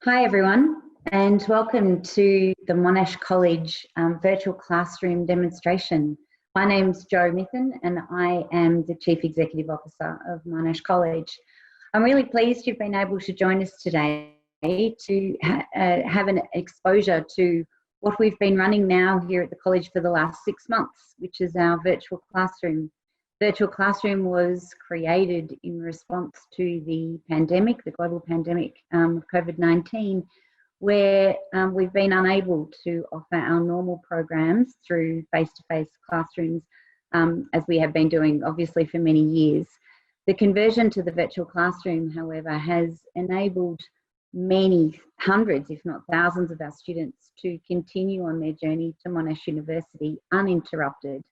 Hi everyone, and welcome to the Monash College Virtual Classroom demonstration. My name's Jo Mithen and I am the Chief Executive Officer of Monash College. I'm really pleased you've been able to join us today to have an exposure to what we've been running now here at the college for the last 6 months, which is our virtual classroom. Virtual Classroom was created in response to the pandemic, the global pandemic of COVID-19, where we've been unable to offer our normal programs through face-to-face classrooms, as we have been doing obviously for many years. The conversion to the virtual classroom, however, has enabled many hundreds, if not thousands, of our students to continue on their journey to Monash University uninterrupted,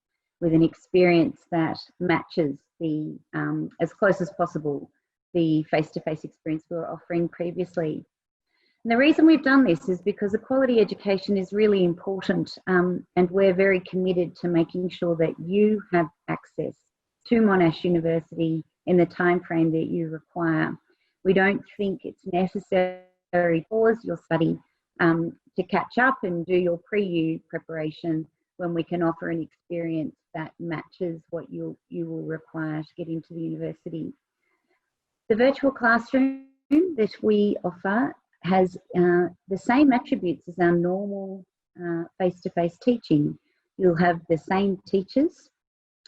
with an experience that matches the, as close as possible, the face-to-face experience we were offering previously. And the reason we've done this is because the quality education is really important, and we're very committed to making sure that you have access to Monash University in the time frame that you require. We don't think it's necessary to pause your study to catch up and do your pre-U preparation when we can offer an experience that matches what you will require to get into the university. The virtual classroom that we offer has the same attributes as our normal face-to-face teaching. You'll have the same teachers,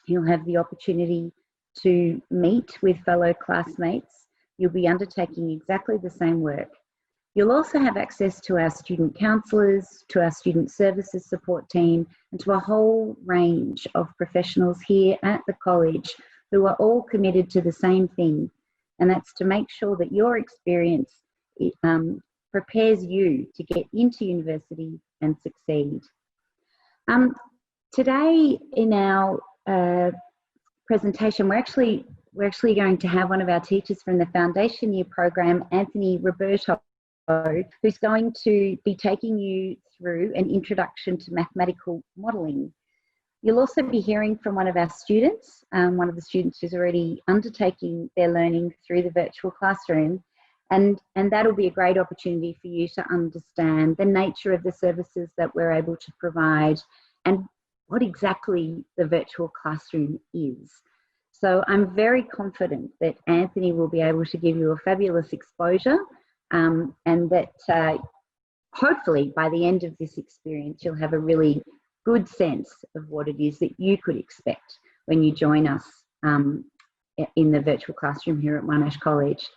you'll have the opportunity to meet with fellow classmates, you'll be undertaking exactly the same work. You'll also have access to our student counsellors, to our student services support team, and to a whole range of professionals here at the college who are all committed to the same thing, and that's to make sure that your experience prepares you to get into university and succeed. Today in our presentation, we're actually going to have one of our teachers from the foundation year program, Anthony Roberto, who's going to be taking you through an introduction to mathematical modelling. You'll also be hearing from one of our students, one of the students who's already undertaking their learning through the virtual classroom, and that'll be a great opportunity for you to understand the nature of the services that we're able to provide and what exactly the virtual classroom is. So I'm very confident that Anthony will be able to give you a fabulous exposure, and that hopefully by the end of this experience you'll have a really good sense of what it is that you could expect when you join us in the virtual classroom here at Monash College.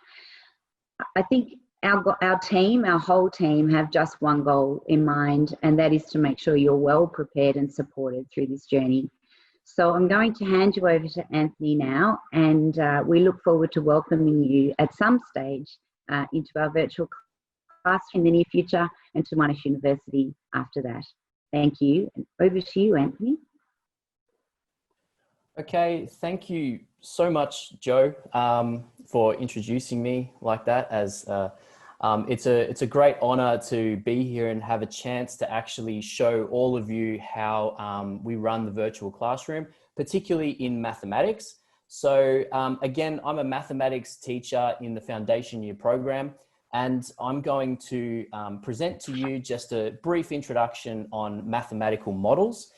I think our whole team have just one goal in mind, and that is to make sure you're well prepared and supported through this journey. So I'm going to hand you over to Anthony now, and we look forward to welcoming you at some stage into our virtual classroom in the near future and to Monash University after that. Thank you, and over to you, Anthony. Okay, thank you so much, Jo, for introducing me like that. As it's a great honour to be here and have a chance to actually show all of you how we run the virtual classroom, particularly in mathematics. So again, I'm a mathematics teacher in the foundation year program, and I'm going to present to you just a brief introduction on mathematical models.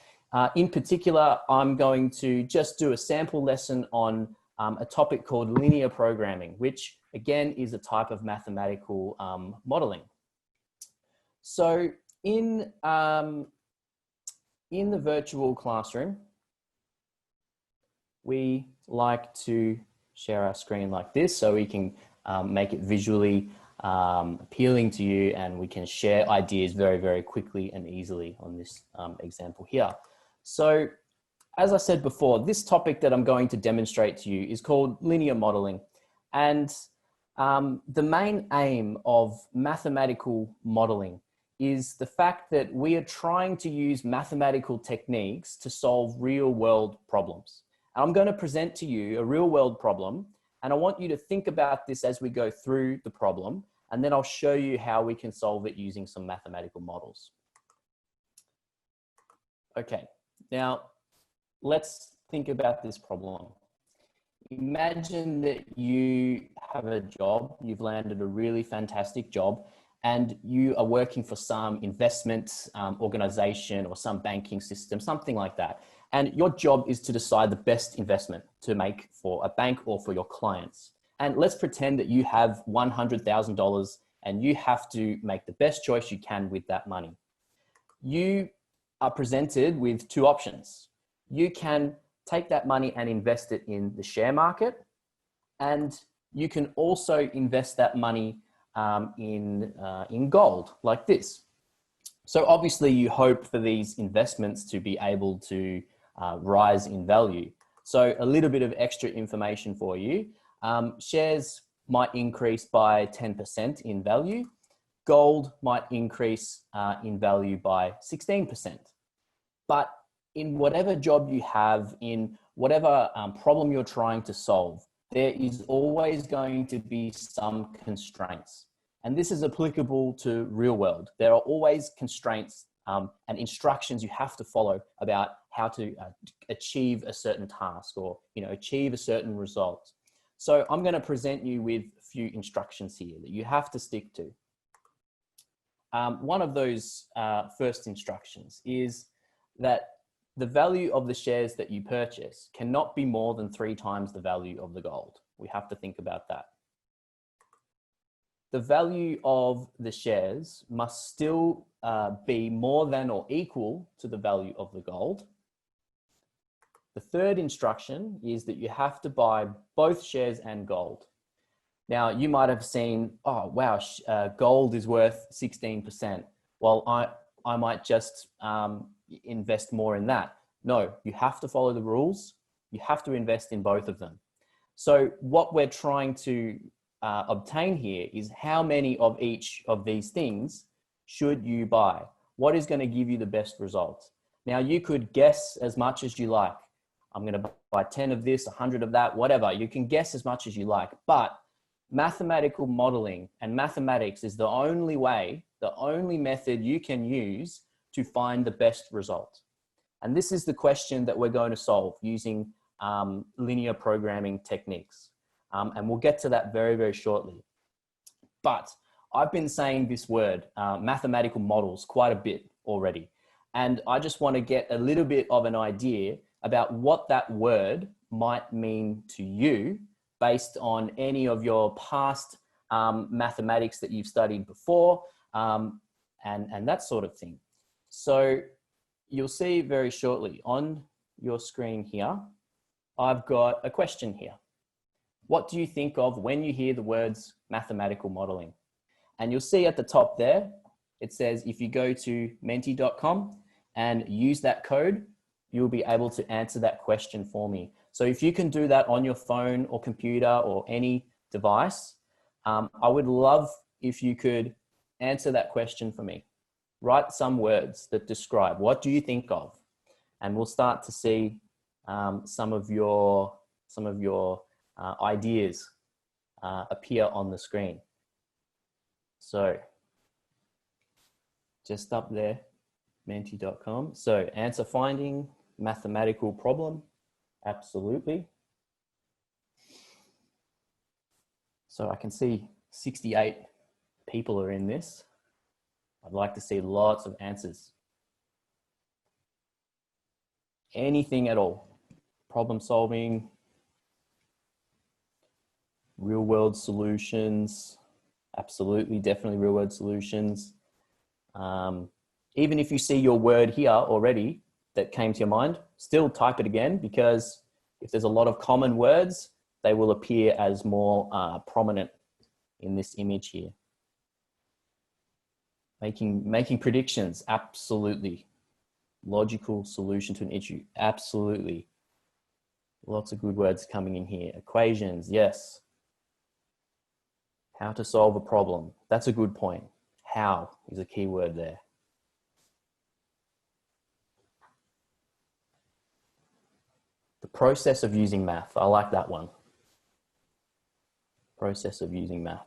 In particular, I'm going to just do a sample lesson on a topic called linear programming, which again is a type of mathematical modeling. So in the virtual classroom, we like to share our screen like this so we can make it visually appealing to you, and we can share ideas very, very quickly and easily on this example here. So as I said before, this topic that I'm going to demonstrate to you is called linear modeling. And the main aim of mathematical modeling is the fact that we are trying to use mathematical techniques to solve real world problems. I'm going to present to you a real world problem, and I want you to think about this as we go through the problem, and then I'll show you how we can solve it using some mathematical models. Okay, now let's think about this problem. Imagine that you have a job, you've landed a really fantastic job, and you are working for some investment organization or some banking system, something like that. And your job is to decide the best investment to make for a bank or for your clients. And let's pretend that you have $100,000 and you have to make the best choice you can with that money. You are presented with two options. You can take that money and invest it in the share market, and you can also invest that money in gold like this. So obviously you hope for these investments to be able to rise in value. So a little bit of extra information for you. Shares might increase by 10% in value. Gold might increase in value by 16%. But in whatever job you have, in whatever problem you're trying to solve, there is always going to be some constraints. And this is applicable to real world. There are always constraints and instructions you have to follow about how to achieve a certain task or achieve a certain result. So I'm going to present you with a few instructions here that you have to stick to. One of those first instructions is that the value of the shares that you purchase cannot be more than 3 times the value of the gold. We have to think about that. The value of the shares must still be more than or equal to the value of the gold. The third instruction is that you have to buy both shares and gold. Now, you might have seen, oh, wow, gold is worth 16%. Well, I might just invest more in that. No, you have to follow the rules. You have to invest in both of them. So what we're trying to obtain here is how many of each of these things should you buy? What is going to give you the best result? Now, you could guess as much as you like. I'm going to buy 10 of this, 100 of that, whatever. You can guess as much as you like, but mathematical modeling and mathematics is the only way, the only method you can use to find the best result. And this is the question that we're going to solve using linear programming techniques. And we'll get to that very, very shortly. But I've been saying this word, mathematical models, quite a bit already. And I just want to get a little bit of an idea about what that word might mean to you based on any of your past mathematics that you've studied before and that sort of thing. So you'll see very shortly on your screen here, I've got a question here. What do you think of when you hear the words mathematical modeling? And you'll see at the top there, it says, if you go to menti.com and use that code, you'll be able to answer that question for me. So if you can do that on your phone or computer or any device, I would love if you could answer that question for me. Write some words that describe what do you think of, and we'll start to see some of your ideas appear on the screen. So just up there, menti.com. So answer finding, mathematical problem. Absolutely. So I can see 68 people are in this. I'd like to see lots of answers. Anything at all. Problem solving, real world solutions. Absolutely, definitely real world solutions. Even if you see your word here already that came to your mind, still type it again, because if there's a lot of common words, they will appear as more prominent in this image here. Making predictions, absolutely. Logical solution to an issue, absolutely. Lots of good words coming in here. Equations, yes. How to solve a problem, that's a good point. How is a key word there. The process of using math, I like that one. Process of using math.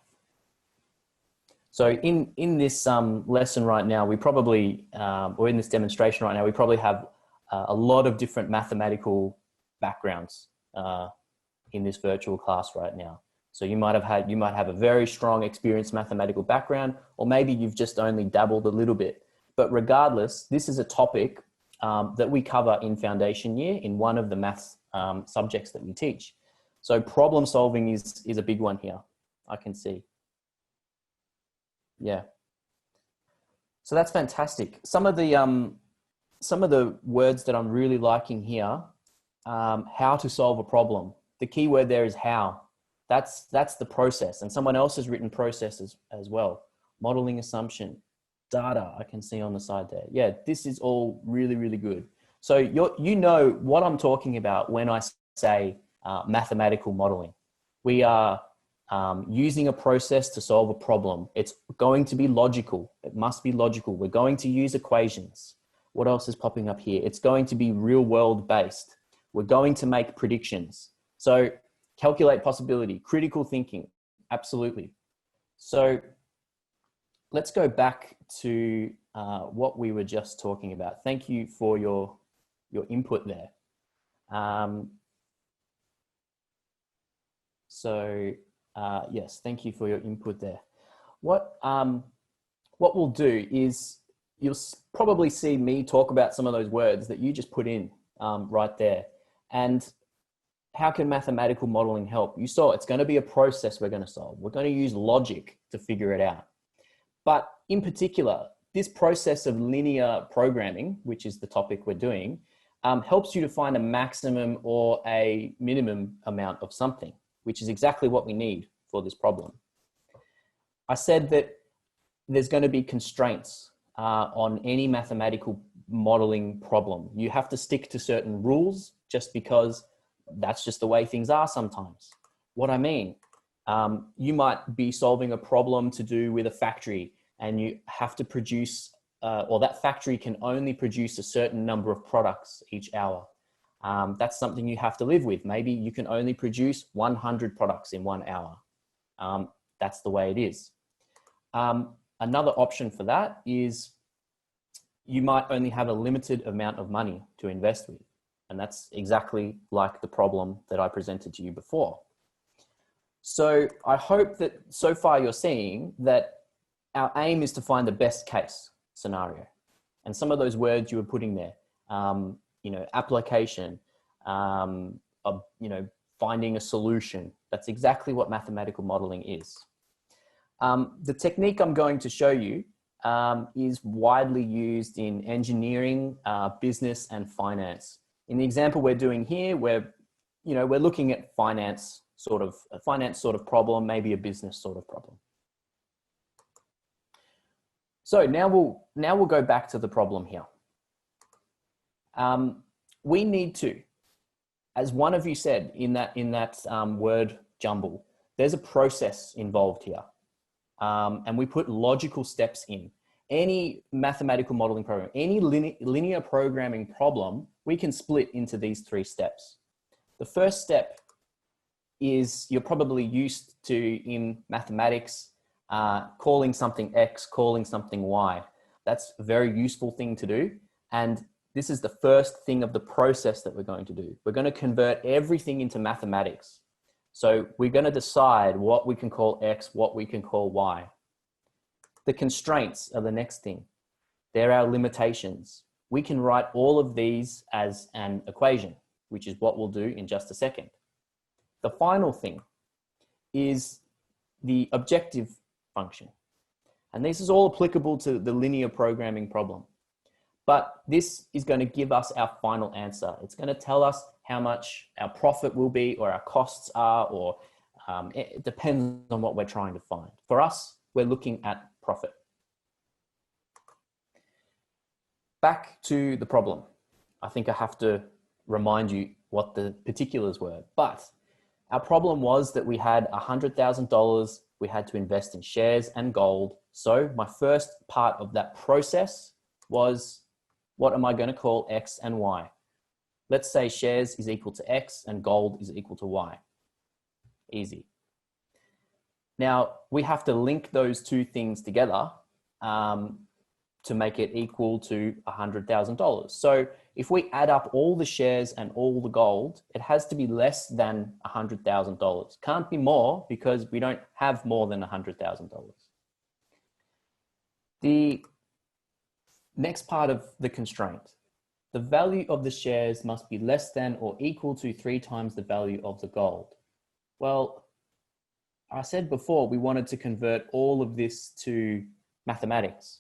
So in this lesson right now, we probably, or in this demonstration right now, we probably have a lot of different mathematical backgrounds in this virtual class right now. So you might have a very strong experienced mathematical background, or maybe you've just only dabbled a little bit. But regardless, this is a topic that we cover in foundation year in one of the maths subjects that we teach. So problem solving is a big one here, I can see. Yeah. So that's fantastic. Some of the words that I'm really liking here, how to solve a problem. The key word there is how. That's the process. And someone else has written processes as well. Modeling assumption, data, I can see on the side there. Yeah, this is all really, really good. So you know what I'm talking about when I say mathematical modeling. We are using a process to solve a problem. It's going to be logical. It must be logical. We're going to use equations. What else is popping up here? It's going to be real world based. We're going to make predictions. So calculate possibility, critical thinking, absolutely. So let's go back to what we were just talking about. Thank you for your input there. Yes, thank you for your input there. What we'll do is you'll probably see me talk about some of those words that you just put in right there. And how can mathematical modeling help? You saw it's going to be a process we're going to solve. We're going to use logic to figure it out. But in particular, this process of linear programming, which is the topic we're doing, helps you to find a maximum or a minimum amount of something, which is exactly what we need for this problem. I said that there's going to be constraints on any mathematical modeling problem. You have to stick to certain rules just because that's just the way things are sometimes. What I mean, you might be solving a problem to do with a factory and you have to produce, or that factory can only produce a certain number of products each hour. That's something you have to live with. Maybe you can only produce 100 products in 1 hour. That's the way it is. Another option for that is you might only have a limited amount of money to invest with. And that's exactly like the problem that I presented to you before. So I hope that so far you're seeing that our aim is to find the best case scenario. And some of those words you were putting there, application, finding a solution. That's exactly what mathematical modeling is. The technique I'm going to show you is widely used in engineering, business, and finance. In the example we're doing here, we're looking at a finance sort of problem, maybe a business sort of problem. So now we'll go back to the problem here. We need to, as one of you said in that word jumble, there's a process involved here. And we put logical steps in. Any mathematical modeling program, any linear programming problem, we can split into these 3 steps. The first step is you're probably used to in mathematics, calling something X, calling something Y. That's a very useful thing to do. And this is the first thing of the process that we're going to do. We're going to convert everything into mathematics. So we're going to decide what we can call X, what we can call Y. The constraints are the next thing. They're our limitations. We can write all of these as an equation, which is what we'll do in just a second. The final thing is the objective function. And this is all applicable to the linear programming problem. But this is going to give us our final answer. It's going to tell us how much our profit will be or our costs are, or it depends on what we're trying to find. For us, we're looking at profit. Back to the problem. I think I have to remind you what the particulars were, but our problem was that we had $100,000 we had to invest in shares and gold. So my first part of that process was, what am I going to call X and Y? Let's say shares is equal to X and gold is equal to Y. Easy. Now we have to link those 2 things together to make it equal to $100,000. So if we add up all the shares and all the gold, it has to be less than $100,000. Can't be more because we don't have more than $100,000. The next part of the constraint, the value of the shares must be less than or equal to 3 times the value of the gold. Well, I said before, we wanted to convert all of this to mathematics.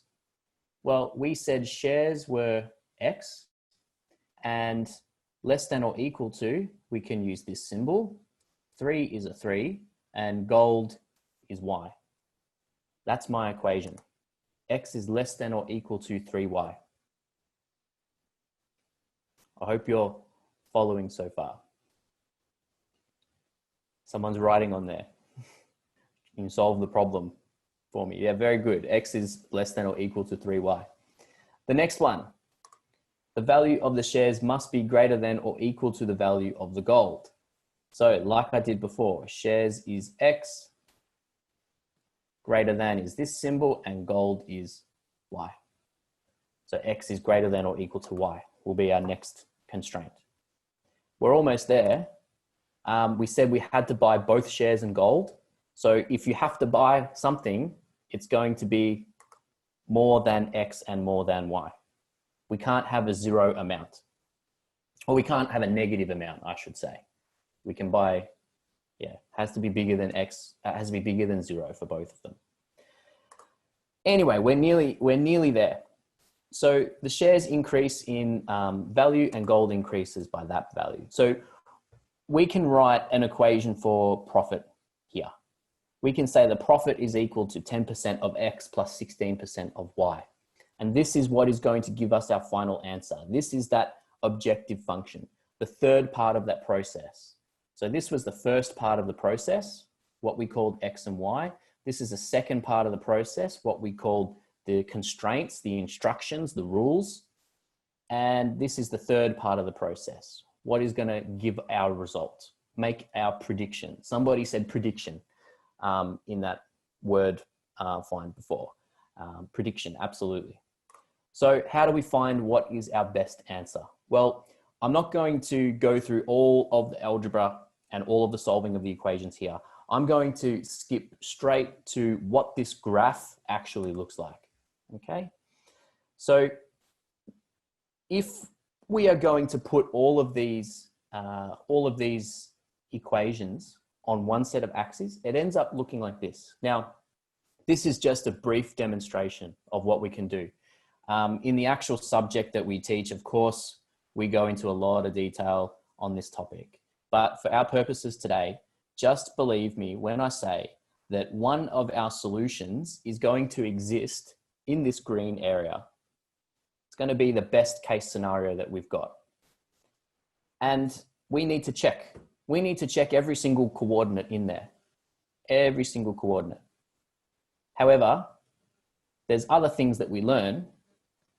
Well, we said shares were X and less than or equal to, we can use this symbol. 3 is a 3 and gold is Y. That's my equation. X is less than or equal to 3Y. I hope you're following so far. Someone's writing on there. You can solve the problem for me. Yeah, very good. X is less than or equal to 3Y. The next one, the value of the shares must be greater than or equal to the value of the gold. So like I did before, shares is X, greater than is this symbol, and gold is Y. So X is greater than or equal to Y will be our next constraint. We're almost there. We said we had to buy both shares and gold. So if you have to buy something, it's going to be more than X and more than Y. We can't have a zero amount, or we can't have a negative amount, I should say. We can buy, yeah, has to be bigger than X, has to be bigger than 0 for both of them. Anyway, we're nearly there. So the shares increase in value and gold increases by that value. So we can write an equation for profit here. We can say the profit is equal to 10% of X plus 16% of Y. And this is what is going to give us our final answer. This is that objective function, the third part of that process. So this was the first part of the process, what we called X and Y. This is the second part of the process, what we called the constraints, the instructions, the rules. And this is the third part of the process, what is going to give our result, make our prediction. Somebody said prediction. In that word find before. Prediction, absolutely. So how do we find what is our best answer? Well, I'm not going to go through all of the algebra and all of the solving of the equations here. I'm going to skip straight to what this graph actually looks like, okay? So if we are going to put all of these equations on one set of axes, it ends up looking like this. Now, this is just a brief demonstration of what we can do. In the actual subject that we teach, of course, we go into a lot of detail on this topic. But for our purposes today, just believe me when I say that one of our solutions is going to exist in this green area. It's going to be the best case scenario that we've got. And we need to check. We need to check every single coordinate in there, every single coordinate. However, there's other things that we learn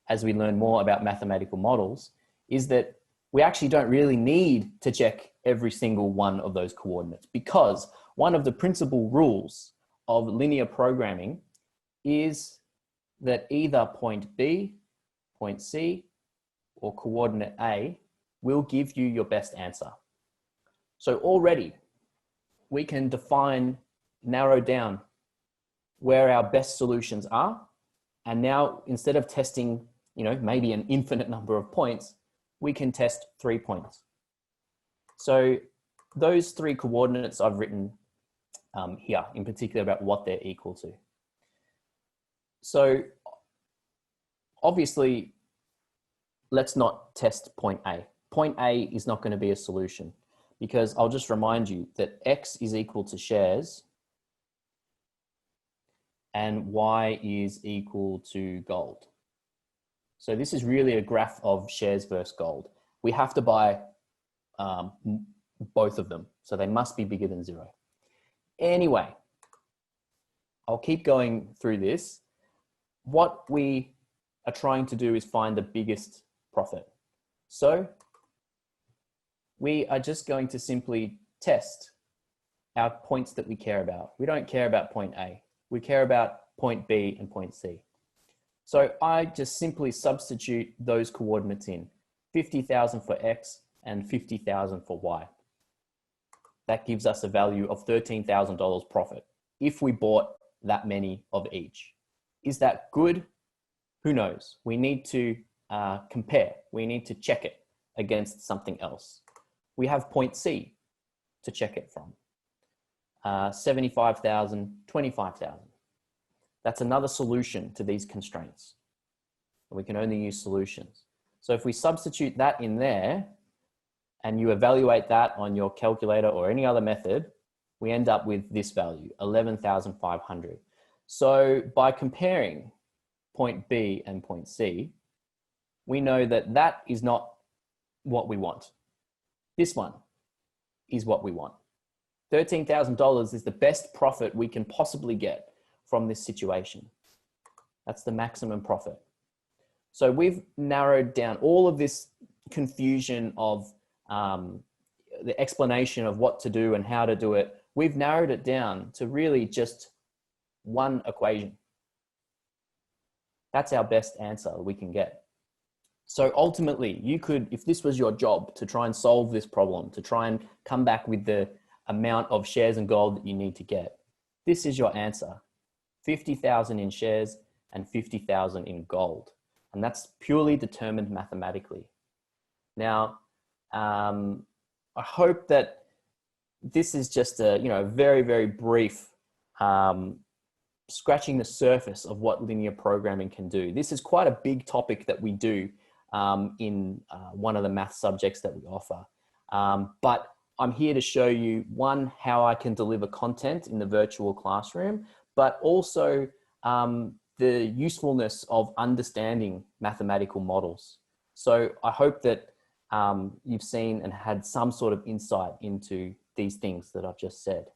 as we learn more about mathematical models, is that we actually don't really need to check every single one of those coordinates, because one of the principal rules of linear programming is that either point B, point C, or coordinate A will give you your best answer. So already we can define, narrow down where our best solutions are. And now instead of testing, maybe an infinite number of points, we can test 3 points. So those 3 coordinates I've written here in particular about what they're equal to. So obviously, let's not test point A. Point A is not going to be a solution, because I'll just remind you that X is equal to shares and Y is equal to gold. So this is really a graph of shares versus gold. We have to buy both of them, so they must be bigger than 0. Anyway, I'll keep going through this. What we are trying to do is find the biggest profit. So we are just going to simply test our points that we care about. We don't care about point A. We care about point B and point C. So I just simply substitute those coordinates in, 50,000 for X and 50,000 for Y. That gives us a value of $13,000 profit if we bought that many of each. Is that good? Who knows? We need to compare. We need to check it against something else. We have point C to check it from. 75,000, 25,000. That's another solution to these constraints. We can only use solutions. So if we substitute that in there and you evaluate that on your calculator or any other method, we end up with this value, 11,500. So by comparing point B and point C, we know that that is not what we want. This one is what we want. $13,000 is the best profit we can possibly get from this situation. That's the maximum profit. So we've narrowed down all of this confusion of the explanation of what to do and how to do it. We've narrowed it down to really just one equation. That's our best answer we can get. So ultimately, you could, if this was your job to try and solve this problem, to try and come back with the amount of shares and gold that you need to get, this is your answer. 50,000 in shares and 50,000 in gold. And that's purely determined mathematically. Now, I hope that this is just a very, very brief scratching the surface of what linear programming can do. This is quite a big topic that we do in one of the math subjects that we offer. But I'm here to show you, one, how I can deliver content in the virtual classroom, but also the usefulness of understanding mathematical models. So I hope that you've seen and had some sort of insight into these things that I've just said.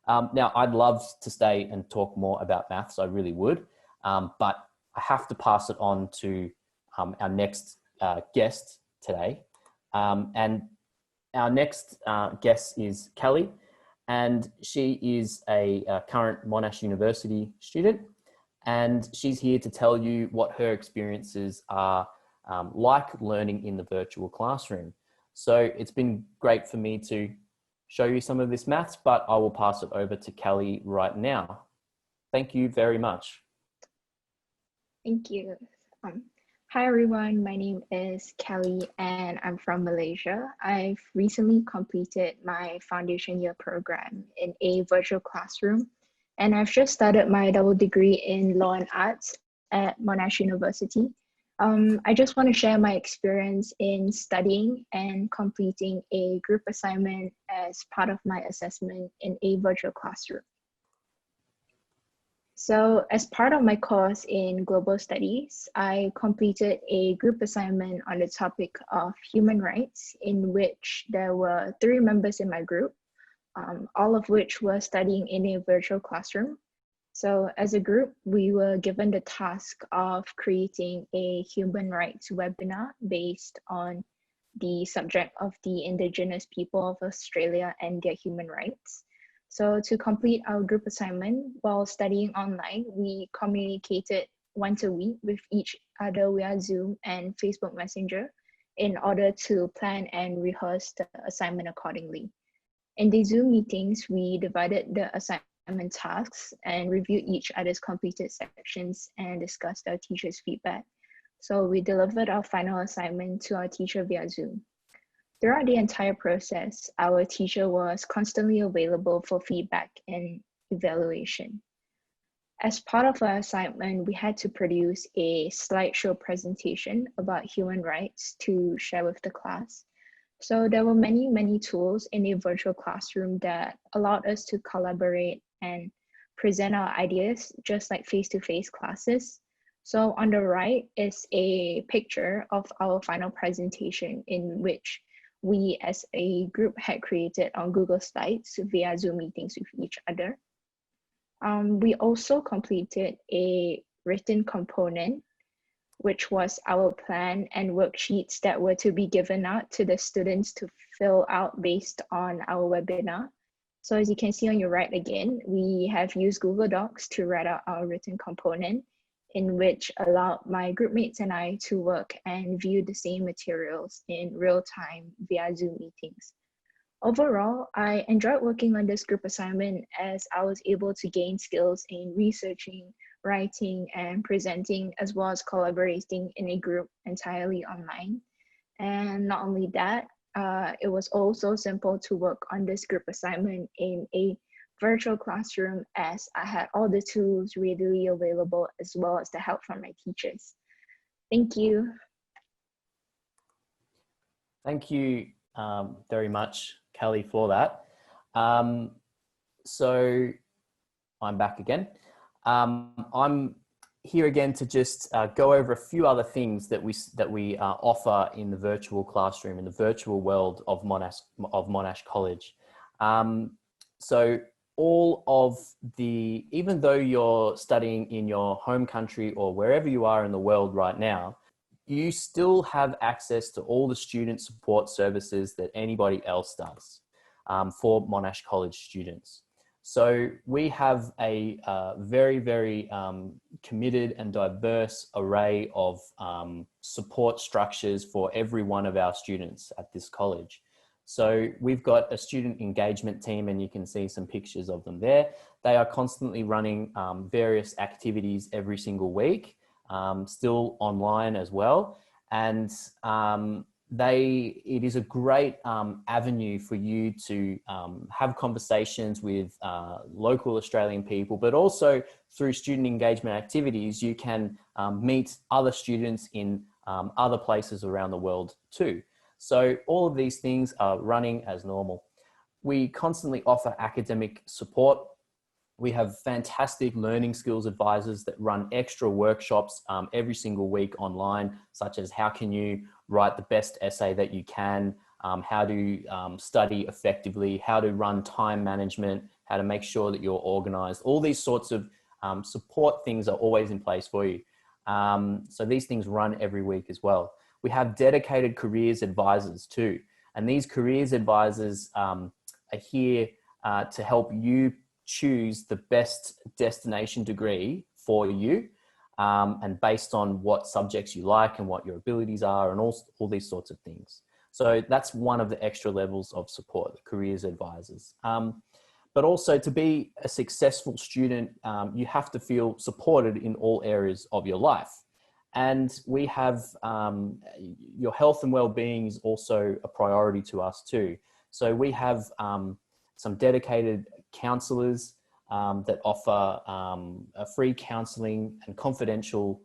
Now, I'd love to stay and talk more about maths, I really would, but I have to pass it on to our next guest today. And our next guest is Kelly, and she is a current Monash University student, and she's here to tell you what her experiences are like learning in the virtual classroom. So it's been great for me to show you some of this maths, but I will pass it over to Kelly right now. Thank you very much. Thank you. Hi everyone, my name is Kelly and I'm from Malaysia. I've recently completed my foundation year program in a virtual classroom, and I've just started my double degree in law and arts at Monash University. I just want to share my experience in studying and completing a group assignment as part of my assessment in a virtual classroom. So as part of my course in global studies, I completed a group assignment on the topic of human rights, in which there were 3 members in my group, all of which were studying in a virtual classroom. So as a group, we were given the task of creating a human rights webinar based on the subject of the Indigenous people of Australia and their human rights. So to complete our group assignment while studying online, we communicated once a week with each other via Zoom and Facebook Messenger in order to plan and rehearse the assignment accordingly. In the Zoom meetings, we divided the assignment tasks and reviewed each other's completed sections and discussed our teacher's feedback. So we delivered our final assignment to our teacher via Zoom. Throughout the entire process, our teacher was constantly available for feedback and evaluation. As part of our assignment, we had to produce a slideshow presentation about human rights to share with the class. So there were many tools in a virtual classroom that allowed us to collaborate and present our ideas just like face-to-face classes. So on the right is a picture of our final presentation, in which we as a group had created on Google Slides via Zoom meetings with each other. We also completed a written component, which was our plan and worksheets that were to be given out to the students to fill out based on our webinar. So as you can see on your right again, we have used Google Docs to write out our written component, in which allowed my group mates and I to work and view the same materials in real time via Zoom meetings. Overall, I enjoyed working on this group assignment as I was able to gain skills in researching, writing, and presenting, as well as collaborating in a group entirely online. And not only that, it was also simple to work on this group assignment in a virtual classroom as I had all the tools readily available as well as the help from my teachers. Thank you. Thank you very much, Kelly, for that. So I'm back again. I'm here again to just go over a few other things that we offer in the virtual classroom, in the virtual world of Monash College. So all of even though you're studying in your home country or wherever you are in the world right now, you still have access to all the student support services that anybody else does for Monash College students. So we have a very, very committed and diverse array of support structures for every one of our students at this college. So we've got a student engagement team, and you can see some pictures of them there. They are constantly running various activities every single week, still online as well. And it is a great avenue for you to have conversations with local Australian people, but also through student engagement activities, you can meet other students in other places around the world too. So all of these things are running as normal. We constantly offer academic support. We have fantastic learning skills advisors that run extra workshops every single week online, such as how can you write the best essay that you can, how to study effectively, how to run time management, how to make sure that you're organized. All these sorts of support things are always in place for you. So these things run every week as well. We have dedicated careers advisors too. And these careers advisors are here to help you choose the best destination degree for you, and based on what subjects you like and what your abilities are and all these sorts of things. So that's one of the extra levels of support, the careers advisors. But also to be a successful student, you have to feel supported in all areas of your life. And we have, your health and well-being is also a priority to us too. So we have some dedicated counselors that offer a free counseling and confidential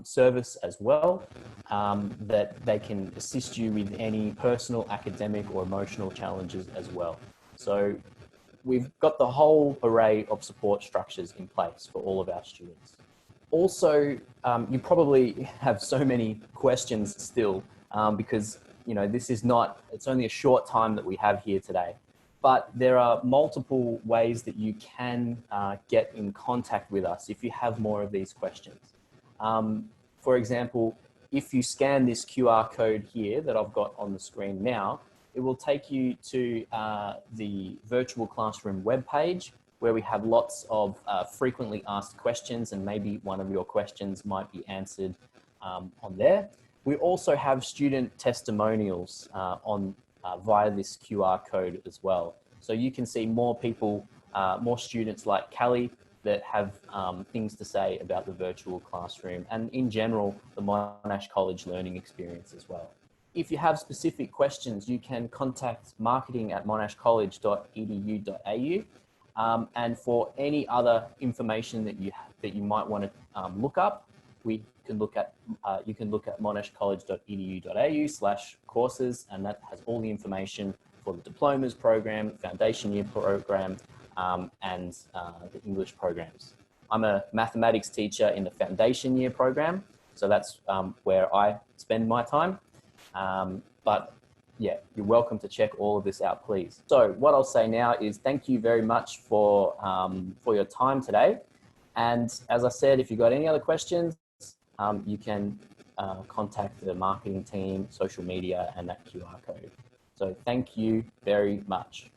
service as well, that they can assist you with any personal, academic or emotional challenges as well. So we've got the whole array of support structures in place for all of our students. Also, you probably have so many questions still because, you know, it's only a short time that we have here today. But there are multiple ways that you can get in contact with us if you have more of these questions. For example, if you scan this QR code here that I've got on the screen now, it will take you to the Virtual Classroom webpage, where we have lots of frequently asked questions, and maybe one of your questions might be answered on there. We also have student testimonials via this QR code as well. So you can see more people, more students like Callie that have things to say about the virtual classroom and in general, the Monash College learning experience as well. If you have specific questions, you can contact marketing@monashcollege.edu.au. And for any other information that you might want to look up, you can look at monashcollege.edu.au/courses, and that has all the information for the diplomas program, foundation year program, and the English programs. I'm a mathematics teacher in the foundation year program, so that's where I spend my time. But yeah, you're welcome to check all of this out, please. So what I'll say now is thank you very much for your time today. And as I said, if you've got any other questions, you can contact the marketing team, social media, and that QR code. So thank you very much.